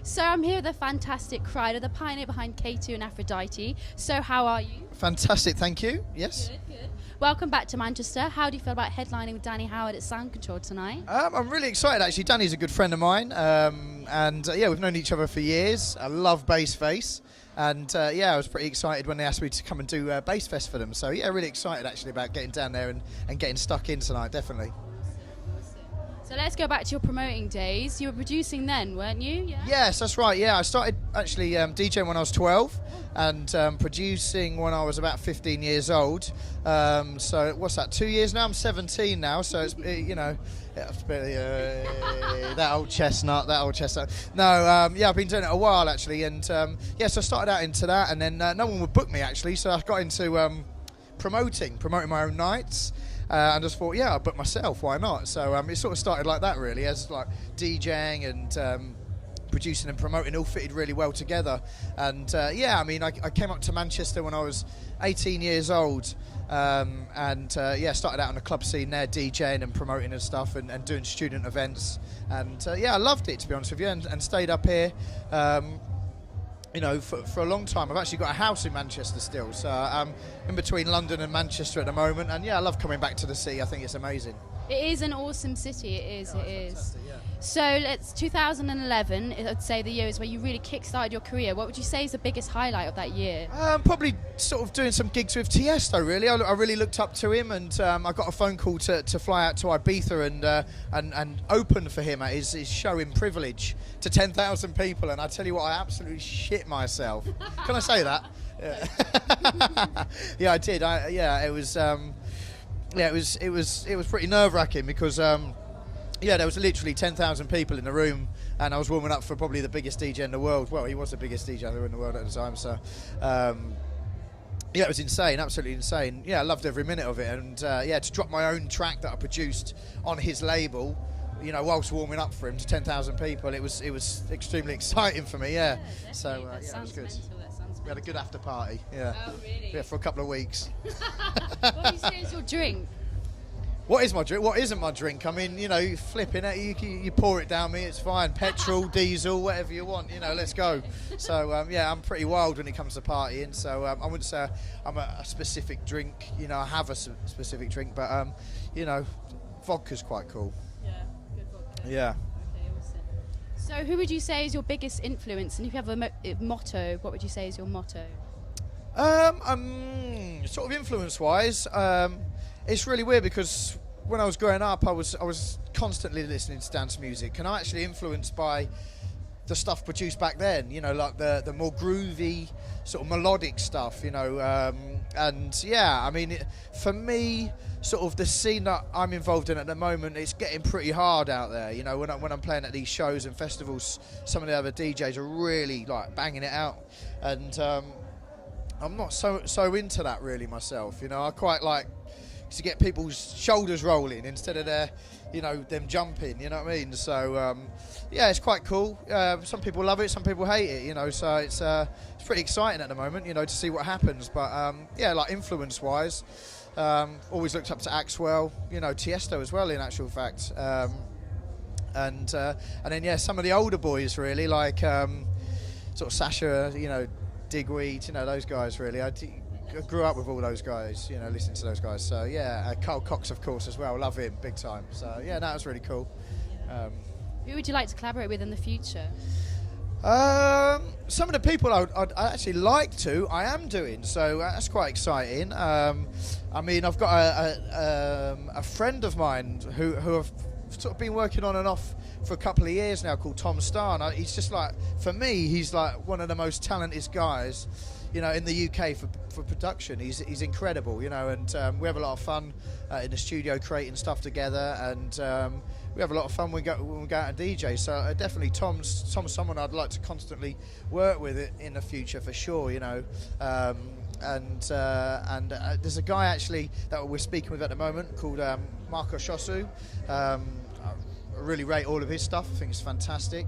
So I'm here with the fantastic Kryder, the pioneer behind K2 and Aphrodite. So how are you? Fantastic, thank you. Yes. Good. Welcome back to Manchester. How do you feel about headlining with Danny Howard at Sound Control tonight? I'm really excited actually. Danny's a good friend of mine, and yeah, we've known each other for years. I love Bassface, and yeah, I was pretty excited when they asked me to come and do Bass Fest for them. So yeah, really excited actually about getting down there and getting stuck in tonight, definitely. So let's go back to your promoting days. You were producing then, weren't you? Yeah? Yes, that's right. Yeah, I started actually DJing when I was 12 and producing when I was about 15 years old. So what's that, 2 years now? I'm 17 now, so it's, you know, that old chestnut. No, yeah, I've been doing it a while actually, and yeah, so I started out into that, and then no one would book me actually, so I got into promoting my own nights. And just thought, yeah, I'll book myself, why not? So it sort of started like that, really, as like DJing and producing and promoting all fitted really well together. And yeah, I mean, I came up to Manchester when I was 18 years old, and yeah, started out on the club scene there, DJing and promoting and stuff, and doing student events. And yeah, I loved it, to be honest with you, and stayed up here. You know, for a long time. I've actually got a house in Manchester still, so I'm in between London and Manchester at the moment, and yeah, I love coming back to the city. I think it's amazing. It is an awesome city, it is. Yeah. So let's 2011, I'd say the year is where you really kick-started your career. What would you say is the biggest highlight of that year? Probably sort of doing some gigs with Tiesto, really. I really looked up to him, and I got a phone call to fly out to Ibiza and open for him at his show in Privilege to 10,000 people, and I tell you what, I absolutely shit myself. Can I say that? Yeah, yeah, I did. Yeah, it was. Yeah, it was pretty nerve-wracking because. Yeah, there was literally 10,000 people in the room, and I was warming up for probably the biggest DJ in the world. Well, he was the biggest DJ in the world at the time, so yeah, it was insane, absolutely insane. Yeah, I loved every minute of it, and yeah, to drop my own track that I produced on his label, you know, whilst warming up for him to 10,000 people, it was extremely exciting for me. Yeah, so yeah, it was good. We had a good after party. Yeah. Oh, really? Yeah, for a couple of weeks. What do you say is your drink? What is my drink? What isn't my drink? I mean, you know, flipping it, you pour it down me, it's fine. Petrol, diesel, whatever you want, you know, let's go. So, yeah, I'm pretty wild when it comes to partying. So, I wouldn't say I'm a specific drink. You know, I have a specific drink, but, you know, vodka's quite cool. Yeah, good vodka. Yeah. Okay, awesome. So who would you say is your biggest influence? And if you have a motto, what would you say is your motto? Sort of influence-wise, it's really weird because when I was growing up, I was constantly listening to dance music, and I'm actually influenced by the stuff produced back then. You know, like the more groovy, sort of melodic stuff. You know, and yeah, I mean, for me, sort of the scene that I'm involved in at the moment, it's getting pretty hard out there. You know, when I'm playing at these shows and festivals, some of the other DJs are really like banging it out, and I'm not so into that really myself. You know, I quite like to get people's shoulders rolling instead of them jumping, you know what I mean? So yeah, it's quite cool. Some people love it, some people hate it, you know, so it's pretty exciting at the moment, you know, to see what happens. But yeah, like influence wise, always looked up to Axwell, you know, Tiesto as well in actual fact, and then yeah, some of the older boys really, like sort of Sasha, you know, Digweed, you know, those guys really. I grew up with all those guys, you know, listening to those guys. So yeah, Carl Cox, of course, as well. Love him big time. So yeah, that was really cool. Who would you like to collaborate with in the future? Some of the people I'd actually like to, I am doing. So that's quite exciting. I mean, I've got a friend of mine who I've sort of been working on and off for a couple of years now, called Tom Starr. He's just like, for me, he's like one of the most talented guys, you know, in the UK for production. He's incredible, you know, and we have a lot of fun in the studio creating stuff together, and we have a lot of fun when we go out and DJ. So definitely Tom's someone I'd like to constantly work with in the future for sure, you know. And there's a guy actually that we're speaking with at the moment called Marco Shosu. I really rate all of his stuff. I think it's fantastic.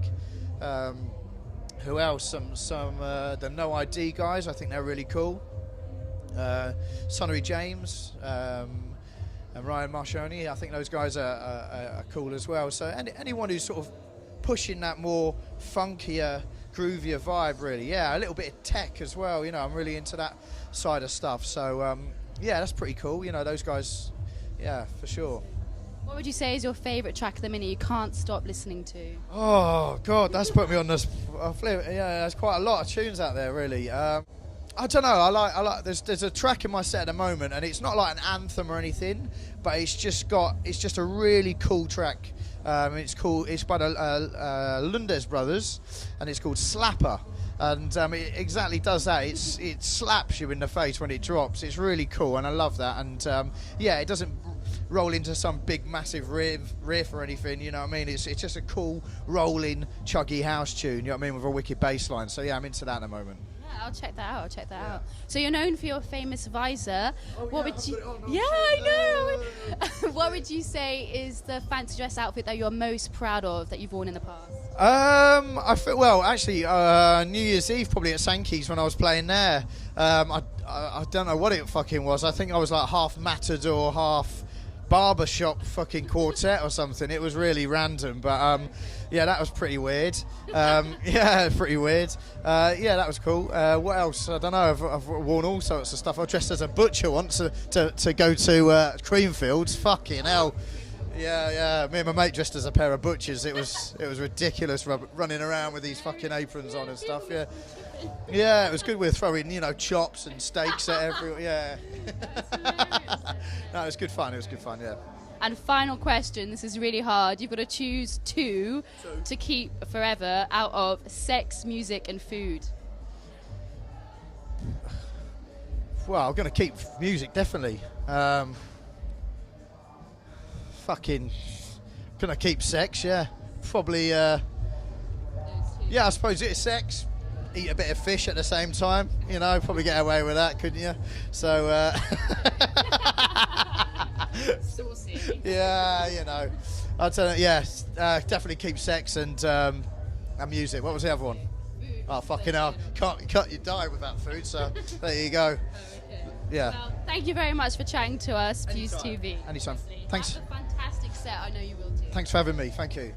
Who else? Some the No ID guys. I think they're really cool. Sonnery James and Ryan Marcioni. I think those guys are cool as well. So anyone who's sort of pushing that more funkier, groovier vibe, really. Yeah, a little bit of tech as well. You know, I'm really into that side of stuff. So yeah, that's pretty cool. You know, those guys. Yeah, for sure. What would you say is your favourite track of the minute you can't stop listening to? Oh God, that's put me on this. Yeah, there's quite a lot of tunes out there, really. I don't know. I like. There's a track in my set at the moment, and it's not like an anthem or anything, but it's just a really cool track. It's cool. It's by the Lundes brothers, and it's called Slapper. And it exactly does that. It slaps you in the face when it drops. It's really cool, and I love that. And yeah, it doesn't roll into some big massive riff or anything. You know what I mean? It's just a cool rolling chuggy house tune. You know what I mean, with a wicked bass line. So yeah, I'm into that at the moment. I'll check that out. So you're known for your famous visor. What would you? Yeah, I know. What would you say is the fancy dress outfit that you're most proud of that you've worn in the past? I feel, well, actually, New Year's Eve probably at Sankey's when I was playing there. I don't know what it fucking was. I think I was like half Matador, half barbershop fucking quartet or something. It was really random, but yeah, that was pretty weird. Yeah, pretty weird. Yeah, that was cool. What else? I don't know. I've worn all sorts of stuff. I dressed as a butcher once to go to Creamfields. Fucking hell. Yeah. Me and my mate dressed as a pair of butchers. It was ridiculous running around with these fucking aprons on and stuff. Yeah, it was good. We're throwing, you know, chops and steaks at everyone. Yeah. No, it was good fun. Yeah. And final question. This is really hard. You've got to choose two to keep forever out of sex, music, and food. Well, I'm gonna keep music definitely. Fucking gonna keep sex, yeah. Probably, yeah, I suppose it's sex. Eat a bit of fish at the same time, you know, probably get away with that, couldn't you? So, Saucy. Yeah, you know. I'd say, yeah, definitely keep sex and music. What was the other one? Food. Oh, fucking hell. You die without food, so there you go. Yeah. Well, thank you very much for chatting to us, Fuse TV. Anytime. Thanks. Have a fantastic set. I know you will too. Thanks for having me. Thank you.